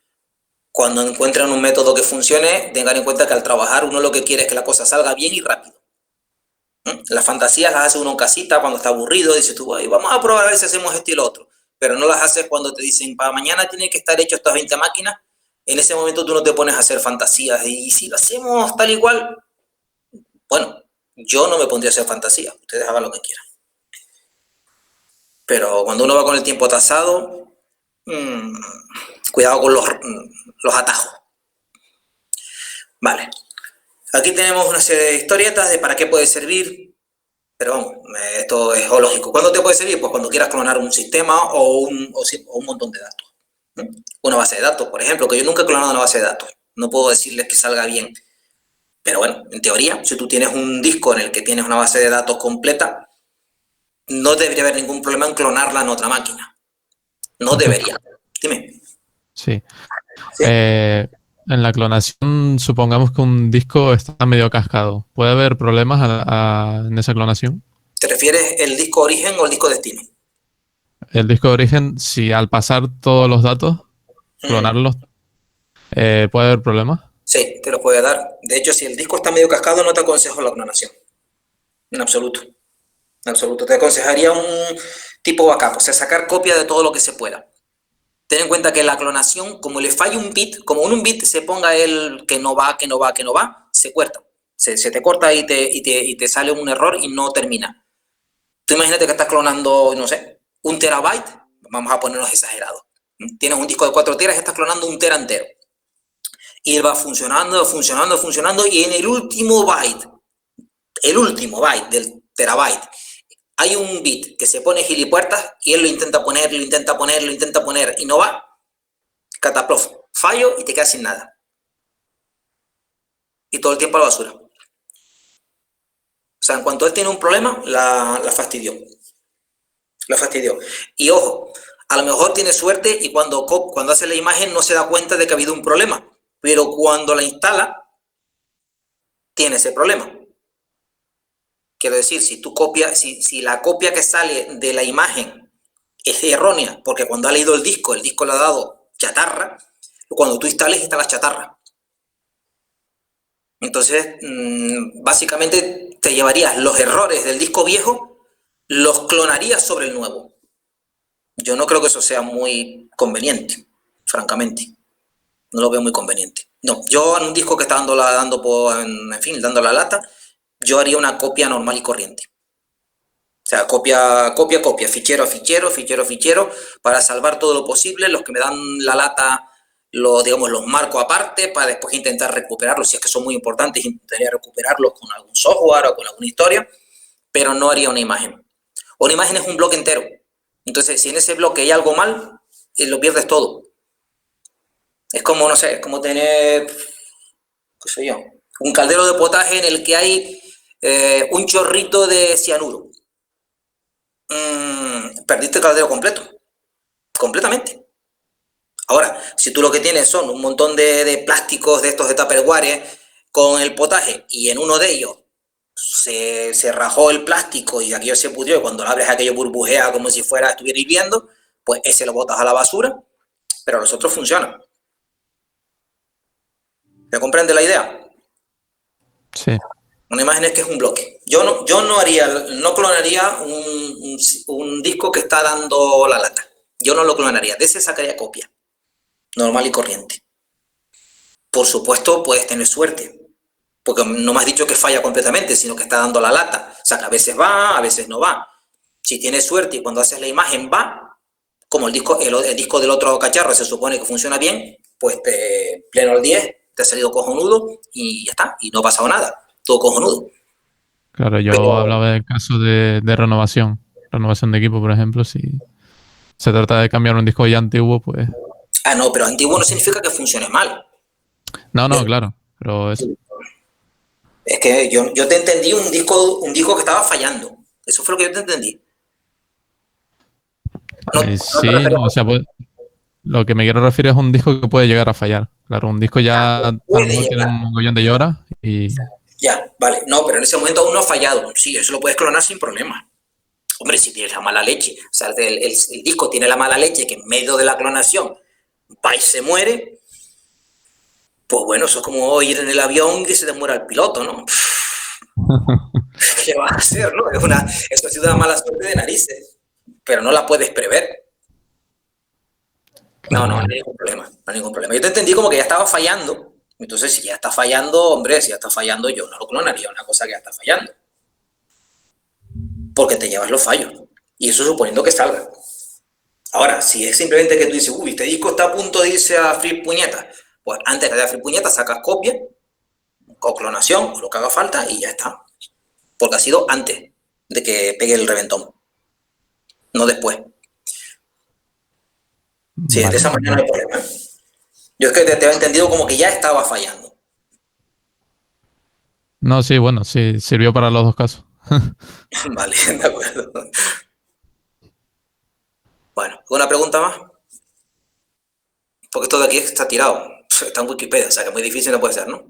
cuando encuentren un método que funcione, tengan en cuenta que al trabajar uno lo que quiere es que la cosa salga bien y rápido. Las fantasías las hace uno en casita cuando está aburrido, dices tú, vamos a probar a ver si hacemos esto y lo otro, pero no las haces cuando te dicen, para mañana tienen que estar hechos estas 20 máquinas, en ese momento tú no te pones a hacer fantasías, y si lo hacemos tal y cual, bueno, yo no me pondría a hacer fantasías, ustedes hagan lo que quieran. Pero cuando uno va con el tiempo tasado, cuidado con los atajos. Vale. Aquí tenemos una serie de historietas de para qué puede servir, pero vamos, esto es lógico. ¿Cuándo te puede servir? Pues cuando quieras clonar un sistema o un montón de datos. Una base de datos, por ejemplo, que yo nunca he clonado una base de datos. No puedo decirles que salga bien. Pero bueno, en teoría, si tú tienes un disco en el que tienes una base de datos completa, no debería haber ningún problema en clonarla en otra máquina. No debería. Dime. Sí. ¿Sí? En la clonación, supongamos que un disco está medio cascado. ¿Puede haber problemas en esa clonación? ¿Te refieres el disco origen o el disco destino? El disco de origen, si al pasar todos los datos, clonarlos, ¿puede haber problemas? Sí, te lo puede dar. De hecho, si el disco está medio cascado, no te aconsejo la clonación. En absoluto. En absoluto. Te aconsejaría un tipo backup, o sea, sacar copia de todo lo que se pueda. Ten en cuenta que la clonación, como le falla un bit, como en un bit se ponga el que no va, se corta. Se te corta y te sale un error y no termina. Tú imagínate que estás clonando, no sé, 1 terabyte, vamos a ponernos exagerados. Tienes un disco de 4 teras y estás clonando 1 tera entero. Y él va funcionando, y en el último byte del terabyte, hay un bit que se pone gilipuertas y él lo intenta poner y no va. Cataplof, fallo y te quedas sin nada. Y todo el tiempo a la basura. O sea, en cuanto él tiene un problema, la fastidió. Y ojo, a lo mejor tiene suerte y cuando hace la imagen no se da cuenta de que ha habido un problema. Pero cuando la instala, tiene ese problema. Quiero decir, si la copia que sale de la imagen es errónea, porque cuando ha leído el disco le ha dado chatarra, cuando tú instalas chatarra. Entonces, básicamente te llevarías los errores del disco viejo, los clonarías sobre el nuevo. Yo no creo que eso sea muy conveniente, francamente. No lo veo muy conveniente. No, yo en un disco que está dando la lata, yo haría una copia normal y corriente. O sea, copia, fichero a fichero, para salvar todo lo posible. Los que me dan la lata, los marco aparte para después intentar recuperarlos. Si es que son muy importantes, intentaría recuperarlos con algún software o con alguna historia, pero no haría una imagen. Una imagen es un bloque entero. Entonces, si en ese bloque hay algo mal, lo pierdes todo. Es como, no sé, es como tener, qué sé yo, un caldero de potaje en el que hay un chorrito de cianuro. Perdiste el caldero completamente. Ahora, si tú lo que tienes son un montón de plásticos de estos de Tupperware con el potaje y en uno de ellos se rajó el plástico y aquello se pudrió y cuando lo abres aquello burbujea como si estuviera hirviendo, pues ese lo botas a la basura, pero los otros funcionan. ¿Me comprende la idea? Sí. Una imagen es que es un bloque. Yo no clonaría un disco que está dando la lata. Yo no lo clonaría. De ese sacaría copia. Normal y corriente. Por supuesto, puedes tener suerte. Porque no me has dicho que falla completamente, sino que está dando la lata. O sea, que a veces va, a veces no va. Si tienes suerte y cuando haces la imagen va, como el disco del otro cacharro se supone que funciona bien, pues pleno al 10, te ha salido cojonudo y ya está. Y no ha pasado nada. Todo cojonudo. Claro, yo hablaba del caso de renovación de equipo, por ejemplo, si se trata de cambiar un disco ya antiguo, pues... Ah, no, pero antiguo no significa que funcione mal. No, claro, pero es... Es que yo te entendí un disco que estaba fallando. Eso fue lo que yo te entendí. O sea, pues, lo que me quiero referir es un disco que puede llegar a fallar. Claro, un disco ya a lo mejor tiene un mogollón de horas y... Ya, vale. No, pero en ese momento aún no ha fallado. Sí, eso lo puedes clonar sin problema. Hombre, si tienes la mala leche. O sea, el disco tiene la mala leche que en medio de la clonación va y se muere. Pues bueno, eso es como ir en el avión y se te muera el piloto, ¿no? ¿Qué vas a hacer, no? Eso ha sido una mala suerte de narices. Pero no la puedes prever. No hay ningún problema. No hay ningún problema. Yo te entendí como que ya estaba fallando. Entonces, si ya está fallando, hombre, si ya está fallando, yo no lo clonaría, una cosa que ya está fallando. Porque te llevas los fallos. Y eso suponiendo que salga. Ahora, si es simplemente que tú dices, uy, este disco está a punto de irse a freír puñetas, pues antes de dar freír puñetas sacas copia, o clonación, o lo que haga falta, y ya está. Porque ha sido antes de que pegue el reventón. No después. Sí, de esa manera no hay problema. Yo es que te he entendido como que ya estaba fallando. No, sí, bueno, sí, sirvió para los dos casos. Vale, de acuerdo. Bueno, ¿alguna pregunta más? Porque esto de aquí está tirado. Está en Wikipedia, o sea que muy difícil no puede ser, ¿no?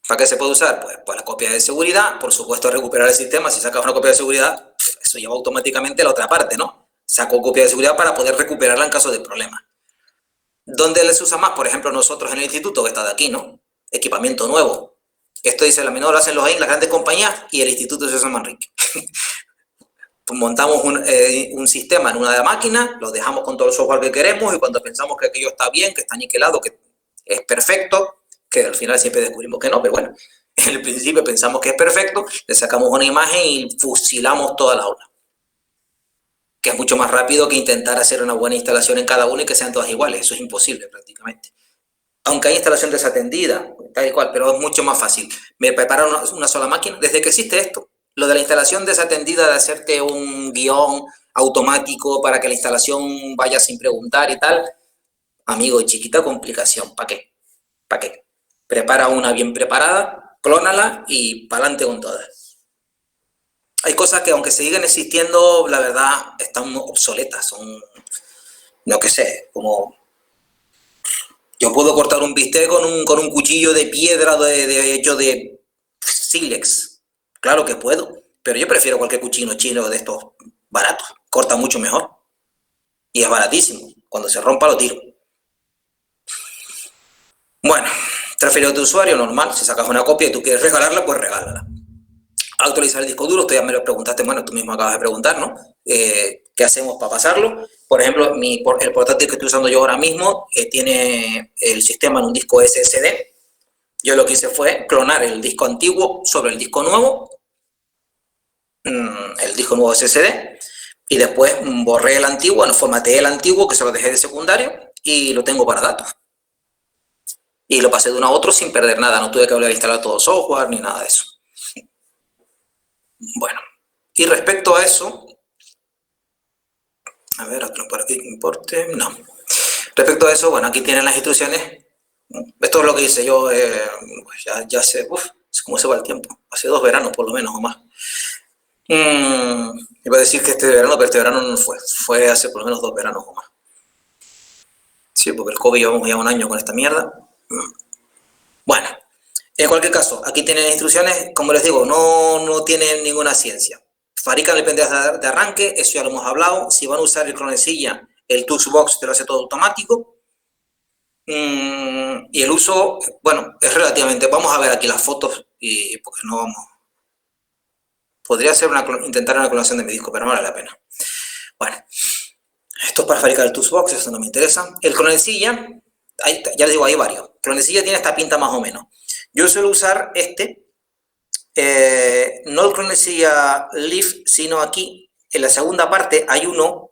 ¿Para qué se puede usar? Pues para la copia de seguridad, por supuesto recuperar el sistema. Si sacas una copia de seguridad, eso lleva automáticamente a la otra parte, ¿no? Saco copia de seguridad para poder recuperarla en caso de problemas. ¿Dónde les usa más? Por ejemplo, nosotros en el instituto, que está de aquí, ¿no? Equipamiento nuevo. Esto dice la menor, lo hacen las grandes compañías y el instituto de San Manrique. Pues montamos un sistema en una máquina, lo dejamos con todo el software que queremos y cuando pensamos que aquello está bien, que está niquelado, que es perfecto, que al final siempre descubrimos que no, pero bueno, en el principio pensamos que es perfecto, le sacamos una imagen y fusilamos toda la aula. Que es mucho más rápido que intentar hacer una buena instalación en cada una y que sean todas iguales. Eso es imposible prácticamente. Aunque hay instalación desatendida, tal y cual, pero es mucho más fácil. Me preparo una sola máquina. Desde que existe esto, lo de la instalación desatendida, de hacerte un guión automático para que la instalación vaya sin preguntar y tal, amigo, chiquita complicación. ¿Para qué? ¿Para qué? Prepara una bien preparada, clónala y para adelante con todas. Hay cosas que aunque sigan existiendo, la verdad, están obsoletas. Son, no que sé, como... Yo puedo cortar un bistec con un cuchillo de piedra hecho de sílex. Claro que puedo, pero yo prefiero cualquier cuchillo chino de estos baratos. Corta mucho mejor. Y es baratísimo. Cuando se rompa lo tiro. Bueno, transferido de usuario normal. Si sacas una copia y tú quieres regalarla, pues regálala. Actualizar el disco duro, usted ya me lo preguntaste, bueno, tú mismo acabas de preguntar, ¿no? ¿Qué hacemos para pasarlo? Por ejemplo, el portátil que estoy usando yo ahora mismo tiene el sistema en un disco SSD. Yo lo que hice fue clonar el disco antiguo sobre el disco nuevo SSD, y después borré el antiguo, formateé el antiguo, que se lo dejé de secundario, y lo tengo para datos. Y lo pasé de uno a otro sin perder nada, no tuve que volver a instalar todo software ni nada de eso. Bueno, y respecto a eso, a ver, otro por aquí que importe, no. Respecto a eso, bueno, aquí tienen las instrucciones. Esto es lo que hice yo, ya sé, cómo se va el tiempo. Hace 2 veranos por lo menos o más. Iba a decir que este verano, pero este verano no fue hace por lo menos 2 veranos o más. Sí, porque el COVID llevamos ya un año con esta mierda. Bueno. En cualquier caso, aquí tienen instrucciones, como les digo, no tienen ninguna ciencia. Fabrican el pendrive de arranque, eso ya lo hemos hablado. Si van a usar el clonecilla, el Tuxbox te lo hace todo automático. Y el uso, bueno, es relativamente... Vamos a ver aquí las fotos, y porque no vamos... Podría ser intentar una clonación de mi disco, pero no vale la pena. Bueno, esto es para fabricar el Toolbox, esto no me interesa. El clonecilla, ya les digo, hay varios. El clonecilla tiene esta pinta más o menos. Yo suelo usar este, no el clonecilla Leaf, sino aquí, en la segunda parte hay uno,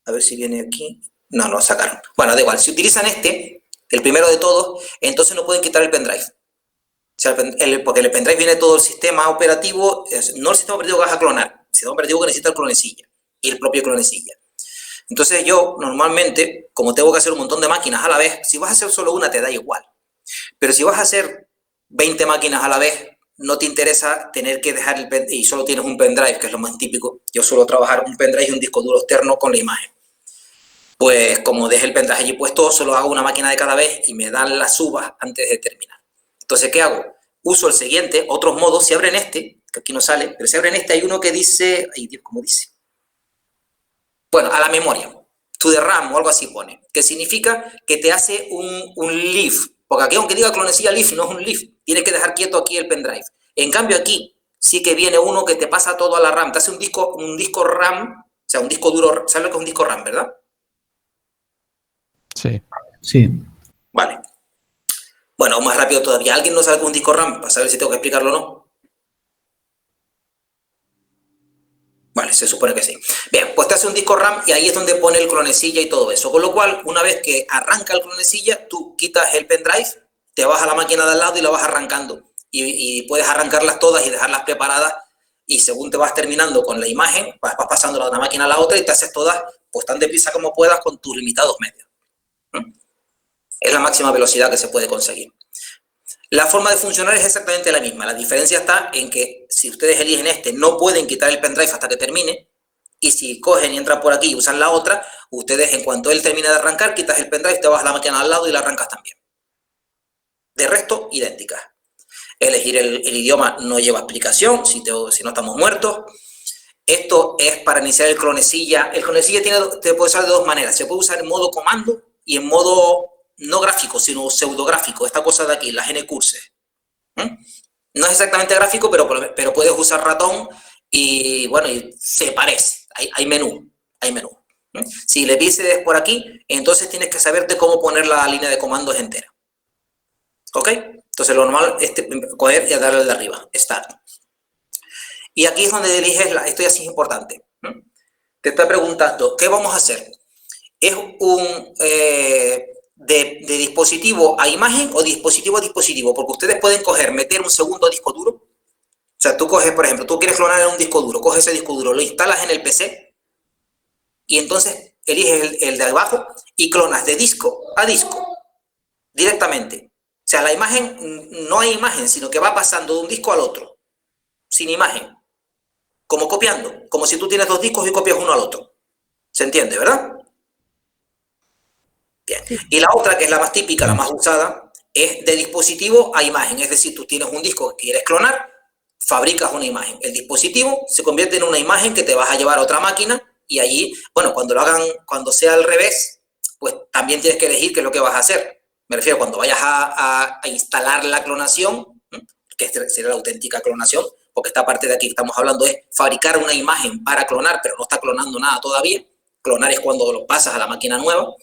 a ver si viene aquí, no, lo sacaron. Bueno, da igual, si utilizan este, el primero de todos, entonces no pueden quitar el pendrive. O sea, porque el pendrive viene todo el sistema operativo, no el sistema operativo que vas a clonar, el sistema operativo que necesita el clonecilla y el propio clonecilla. Entonces yo normalmente, como tengo que hacer un montón de máquinas a la vez, si vas a hacer solo una te da igual. Pero si vas a hacer 20 máquinas a la vez, no te interesa tener que dejar el pendrive y solo tienes un pendrive, que es lo más típico. Yo suelo trabajar un pendrive y un disco duro externo con la imagen. Pues como dejé el pendrive allí puesto, solo hago una máquina de cada vez y me dan las uvas antes de terminar. Entonces, ¿qué hago? Uso el siguiente, otros modos. Si abren este, que aquí no sale, pero si abren este hay uno que dice... Ay, Dios, ¿cómo dice? Bueno, a la memoria. To the RAM o algo así pone. Que significa que te hace un leaf. Porque aquí, aunque diga clonecilla leaf, no es un leaf. Tienes que dejar quieto aquí el pendrive. En cambio, aquí sí que viene uno que te pasa todo a la RAM. Te hace un disco RAM, o sea, un disco duro. ¿Sabes lo que es un disco RAM, verdad? Sí. Sí. Vale. Bueno, más rápido todavía. ¿Alguien no sabe qué es un disco RAM? Para saber si tengo que explicarlo o no. Vale, se supone que sí. Bien, pues te hace un disco RAM y ahí es donde pone el clonecilla y todo eso. Con lo cual, una vez que arranca el clonecilla, tú quitas el pendrive, te vas a la máquina de al lado y la vas arrancando. Y puedes arrancarlas todas y dejarlas preparadas. Y según te vas terminando con la imagen, vas pasándola de una máquina a la otra y te haces todas pues tan deprisa como puedas con tus limitados medios. Es la máxima velocidad que se puede conseguir. La forma de funcionar es exactamente la misma. La diferencia está en que si ustedes eligen este, no pueden quitar el pendrive hasta que termine. Y si cogen y entran por aquí y usan la otra, ustedes en cuanto él termine de arrancar, quitas el pendrive, te vas a la máquina al lado y la arrancas también. De resto, idénticas. Elegir el idioma no lleva explicación, si no estamos muertos. Esto es para iniciar el clonecilla. El clonecilla se puede usar de dos maneras. Se puede usar en modo comando y en modo no gráfico, sino pseudográfico. Esta cosa de aquí, las N-curses. No es exactamente gráfico, pero puedes usar ratón y, bueno, y se parece. Hay menú. Si le pises por aquí, entonces tienes que saberte cómo poner la línea de comandos entera. ¿Ok? Entonces lo normal es coger y darle al de arriba, Start. Y aquí es donde eliges, esto ya sí es importante. Te está preguntando, ¿qué vamos a hacer? ¿Es un de dispositivo a imagen o dispositivo a dispositivo? Porque ustedes pueden meter un segundo disco duro. O sea, tú coges, por ejemplo, tú quieres clonar en un disco duro, coges ese disco duro, lo instalas en el PC y entonces eliges el de abajo y clonas de disco a disco directamente. O sea, la imagen, no hay imagen, sino que va pasando de un disco al otro, sin imagen. Como copiando, como si tú tienes dos discos y copias uno al otro. ¿Se entiende, verdad? Bien. Y la otra, que es la más típica, la más usada, es de dispositivo a imagen. Es decir, tú tienes un disco que quieres clonar, fabricas una imagen. El dispositivo se convierte en una imagen que te vas a llevar a otra máquina y allí, bueno, cuando sea al revés, pues también tienes que elegir qué es lo que vas a hacer. Me refiero, cuando vayas a instalar la clonación, que sería la auténtica clonación, porque esta parte de aquí que estamos hablando es fabricar una imagen para clonar, pero no está clonando nada todavía. Clonar es cuando lo pasas a la máquina nueva.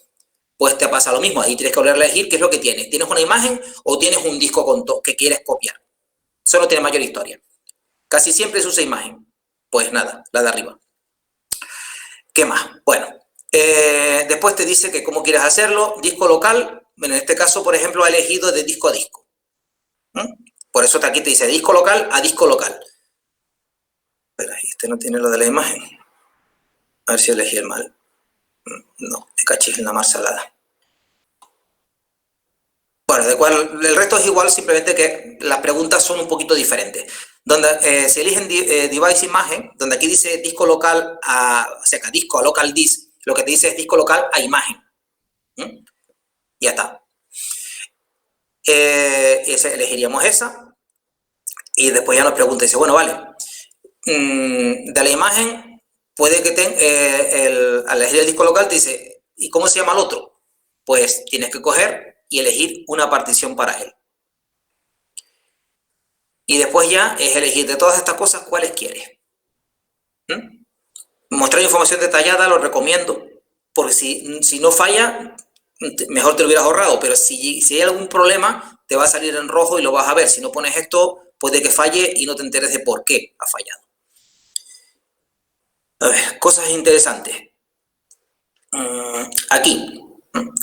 Pues te pasa lo mismo, ahí tienes que volver a elegir qué es lo que tienes. ¿Tienes una imagen o tienes un disco que quieres copiar? Eso no tiene mayor historia. Casi siempre se usa imagen. Pues nada, la de arriba. ¿Qué más? Bueno, después te dice que cómo quieres hacerlo. Disco local, bueno, en este caso, por ejemplo, ha elegido de disco a disco. Por eso aquí te dice disco local a disco local. Espera, este no tiene lo de la imagen. A ver si elegí el mal. No, me cachis en la mar salada. Bueno, el resto es igual, simplemente que las preguntas son un poquito diferentes. Donde se eligen device imagen, donde aquí dice disco local o sea, que disco a local disk, lo que te dice es disco local a imagen. Ya está. Elegiríamos esa. Y después ya nos pregunta, dice, bueno, vale. De la imagen, puede que al elegir el disco local te dice, ¿y cómo se llama el otro? Pues tienes que coger y elegir una partición para él. Y después ya es elegir de todas estas cosas cuáles quieres. Mostrar información detallada lo recomiendo, porque si no falla, mejor te lo hubieras ahorrado, pero si hay algún problema, te va a salir en rojo y lo vas a ver. Si no pones esto, puede que falle y no te enteres de por qué ha fallado. A ver, cosas interesantes. Aquí,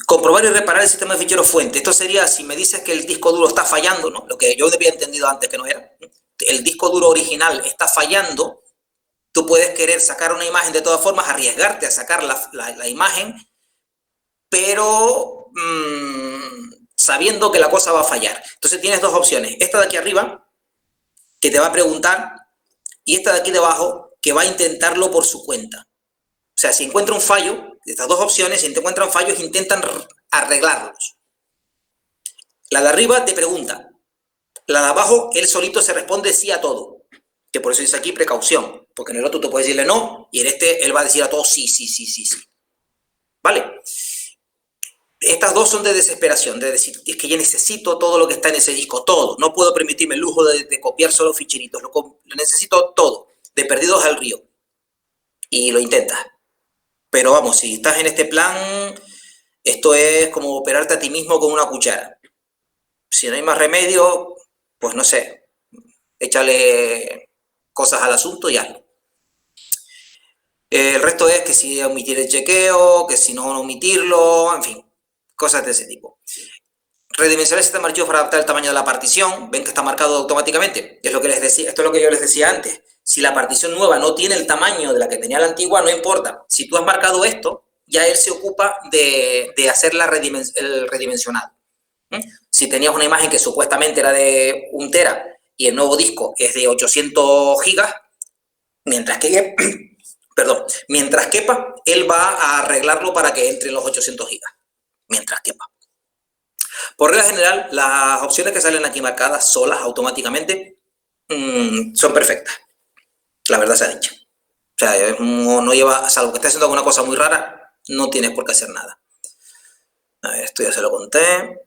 comprobar y reparar el sistema de ficheros fuente. Esto sería si me dices que el disco duro está fallando, ¿no? Lo que yo había entendido antes que no era. El disco duro original está fallando. Tú puedes querer sacar una imagen de todas formas, arriesgarte a sacar la imagen, pero sabiendo que la cosa va a fallar. Entonces tienes dos opciones. Esta de aquí arriba, que te va a preguntar, y esta de aquí debajo, que va a intentarlo por su cuenta. O sea, si encuentra un fallo, estas dos opciones, si te encuentran fallos, intentan arreglarlos. La de arriba te pregunta. La de abajo, él solito se responde sí a todo. Que por eso dice aquí precaución. Porque en el otro tú puedes decirle no, y en este él va a decir a todo sí. ¿Vale? Estas dos son de desesperación, de decir, es que yo necesito todo lo que está en ese disco, todo. No puedo permitirme el lujo de copiar solo ficheritos, lo necesito todo, de perdidos al río. Y lo intentas. Pero vamos, si estás en este plan, esto es como operarte a ti mismo con una cuchara. Si no hay más remedio, pues no sé, échale cosas al asunto y hazlo. El resto es que si omitir el chequeo, que si no omitirlo, en fin, cosas de ese tipo. Redimensionar el sistema de archivos para adaptar el tamaño de la partición. Ven que está marcado automáticamente. Es lo que les decía, esto es lo que yo les decía antes. Si la partición nueva no tiene el tamaño de la que tenía la antigua, no importa. Si tú has marcado esto, ya él se ocupa de hacer el redimensionado. Si tenías una imagen que supuestamente era de 1 tera y el nuevo disco es de 800 gigas, mientras quepa, él va a arreglarlo para que entre en los 800 gigas. Mientras quepa. Por regla general, las opciones que salen aquí marcadas solas automáticamente son perfectas. La verdad se ha dicho. O sea, no lleva, salvo que estés haciendo alguna cosa muy rara, no tienes por qué hacer nada. A ver, esto ya se lo conté.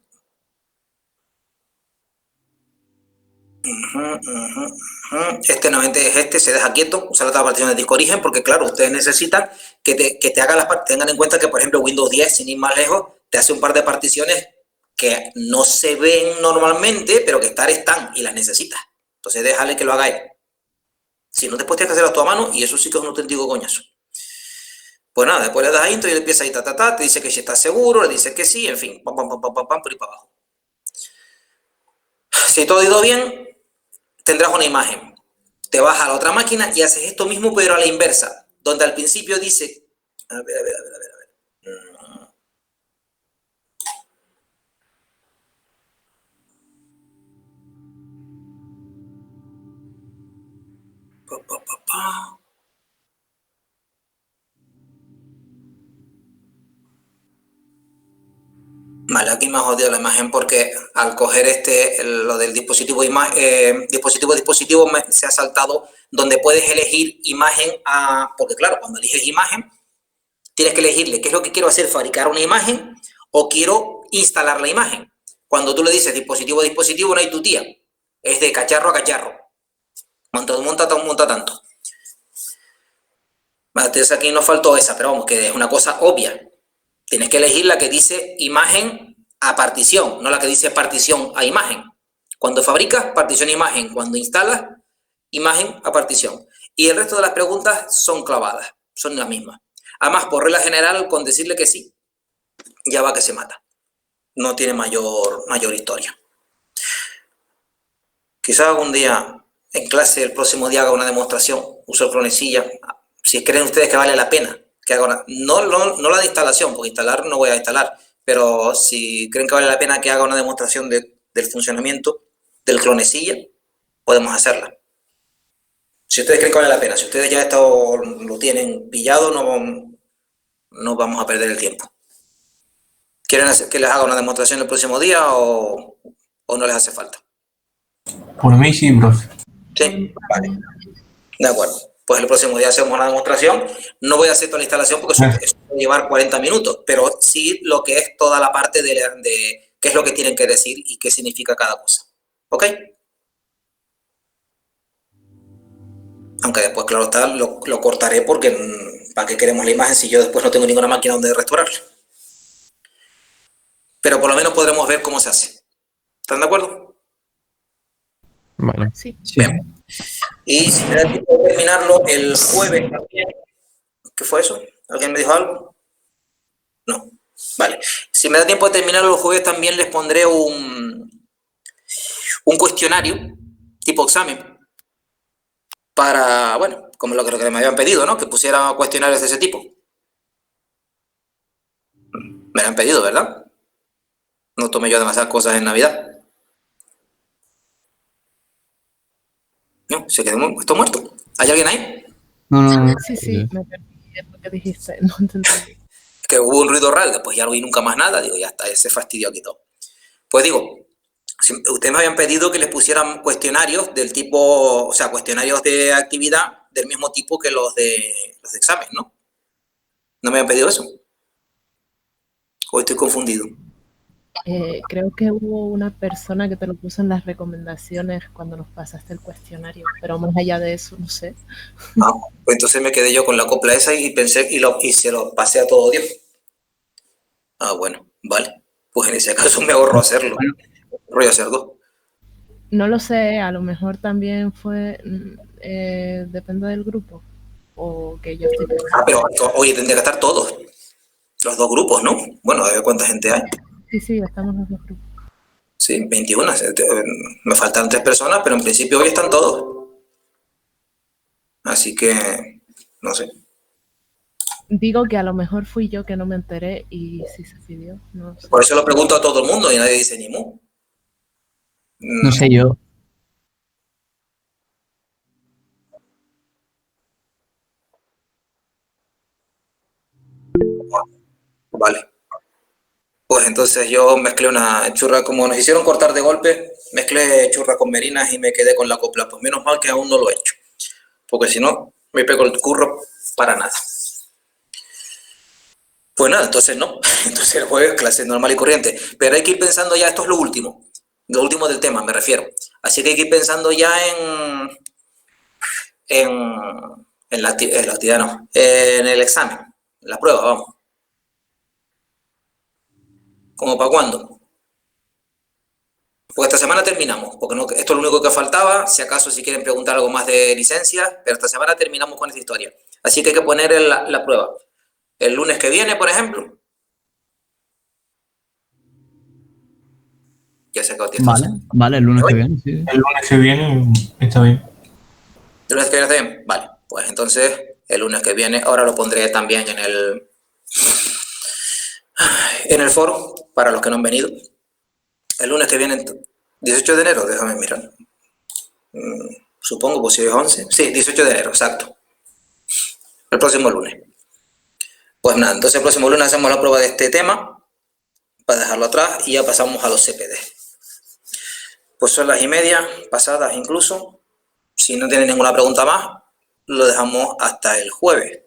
Este nuevamente es este, se deja quieto, usa la partición de disco origen, porque claro, ustedes necesitan que te hagan tengan en cuenta que, por ejemplo, Windows 10, sin ir más lejos, te hace un par de particiones que no se ven normalmente, pero que están y las necesitas. Entonces déjale que lo haga él. Si no, después tienes que hacerlo a tu mano y eso sí que es un auténtico coñazo. Pues nada, después le das a intro y él empieza ahí, te dice que si estás seguro, le dice que sí, en fin, pam, por ahí para abajo. Si todo ha ido bien, tendrás una imagen. Te vas a la otra máquina y haces esto mismo, pero a la inversa, donde al principio dice... A ver. Vale, aquí me ha jodido la imagen porque al coger lo del dispositivo se ha saltado donde puedes elegir imagen porque claro, cuando eliges imagen tienes que elegirle qué es lo que quiero hacer, fabricar una imagen o quiero instalar la imagen. Cuando tú le dices dispositivo a dispositivo no hay tu tía, es de cacharro a cacharro. Monta tanto. Entonces aquí nos faltó esa, pero vamos, que es una cosa obvia. Tienes que elegir la que dice imagen a partición, no la que dice partición a imagen. Cuando fabricas, partición a imagen. Cuando instalas, imagen a partición. Y el resto de las preguntas son clavadas, son las mismas. Además, por regla general, con decirle que sí, ya va que se mata. No tiene mayor historia. Quizás algún día en clase, el próximo día, haga una demostración, uso el clonecilla. Si creen ustedes que vale la pena que haga una... No la de instalación, porque instalar no voy a instalar, pero si creen que vale la pena que haga una demostración del funcionamiento del clonecilla, podemos hacerla. Si ustedes creen que vale la pena, si ustedes ya lo tienen pillado, no vamos a perder el tiempo. ¿Quieren que les haga una demostración el próximo día o no les hace falta? Por mí sí, profe. Sí, vale. De acuerdo. Pues el próximo día hacemos una demostración. No voy a hacer toda la instalación porque eso puede llevar 40 minutos, pero sí lo que es toda la parte de qué es lo que tienen que decir y qué significa cada cosa. ¿Ok? Aunque después, claro está, lo cortaré porque ¿para qué queremos la imagen si yo después no tengo ninguna máquina donde restaurarla? Pero por lo menos podremos ver cómo se hace. ¿Están de acuerdo? Vale. Sí. Bien. Y si me da tiempo de terminarlo el jueves también. ¿Qué fue eso? ¿Alguien me dijo algo? No. Vale. Si me da tiempo de terminarlo el jueves también les pondré un cuestionario tipo examen para, bueno, como lo que me habían pedido, ¿no? Que pusiera cuestionarios de ese tipo. Me lo han pedido, ¿verdad? No tomé yo demasiadas cosas en Navidad. No, se quedó esto muerto. ¿Hay alguien ahí? No. Sí, sí, me perdí después que dijiste, no te entendí. Que hubo un ruido raro, después ya no oí nunca más nada. Digo, ya está, ese fastidio aquí todo. Pues digo, si ustedes me habían pedido que les pusieran cuestionarios del tipo, o sea, cuestionarios de actividad del mismo tipo que los de examen, ¿no? ¿No me habían pedido eso? ¿O estoy confundido? Creo que hubo una persona que te lo puso en las recomendaciones cuando nos pasaste el cuestionario, pero más allá de eso, no sé. Ah, pues entonces me quedé yo con la copla esa y pensé y se lo pasé a todo Dios. Ah, bueno, vale. Pues en ese caso me ahorro hacerlo. Rollo hacer dos. No lo sé, a lo mejor también fue, depende del grupo, o que yo estoy Ah, pensando. pero oye, tendría que estar todos. Los dos grupos, ¿no? Bueno, a ver cuánta gente hay. Sí, estamos los dos grupos. Sí, 21. Me faltan 3 personas, pero en principio hoy están todos. Así que, no sé. Digo que a lo mejor fui yo que no me enteré y sí se pidió, no sé. Por eso lo pregunto a todo el mundo y nadie dice ni mu. No sé yo. Vale. Pues entonces yo mezclé una churra, como nos hicieron cortar de golpe, mezclé churra con merinas y me quedé con la copla. Pues menos mal que aún no lo he hecho, porque si no, me pego el curro para nada. Pues nada, entonces no. Entonces el jueves clase normal y corriente. Pero hay que ir pensando ya, esto es lo último del tema, me refiero. Así que hay que ir pensando ya en la actividad, no, en el examen, en la prueba, vamos. ¿Cómo para cuándo? Pues esta semana terminamos, porque no, esto es lo único que faltaba. Si acaso si quieren preguntar algo más de licencia, pero esta semana terminamos con esta historia. Así que hay que poner la prueba. El lunes que viene, por ejemplo. Ya se acabó el tiempo. Vale, el lunes que viene, sí. El lunes que viene está bien. ¿El lunes que viene está bien? Vale, pues entonces el lunes que viene, ahora lo pondré también en el foro para los que no han venido. El lunes que viene, 18 de enero, déjame mirar. Supongo, pues si es 11. Sí, 18 de enero, exacto. El próximo lunes. Pues nada, entonces el próximo lunes hacemos la prueba de este tema para dejarlo atrás y ya pasamos a los CPD. Pues son las 1:30, pasadas incluso. Si no tienen ninguna pregunta más, lo dejamos hasta el jueves.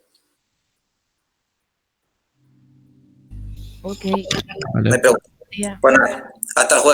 Ok. Vale. No hay pregunta. Pues nada, hasta el jueves.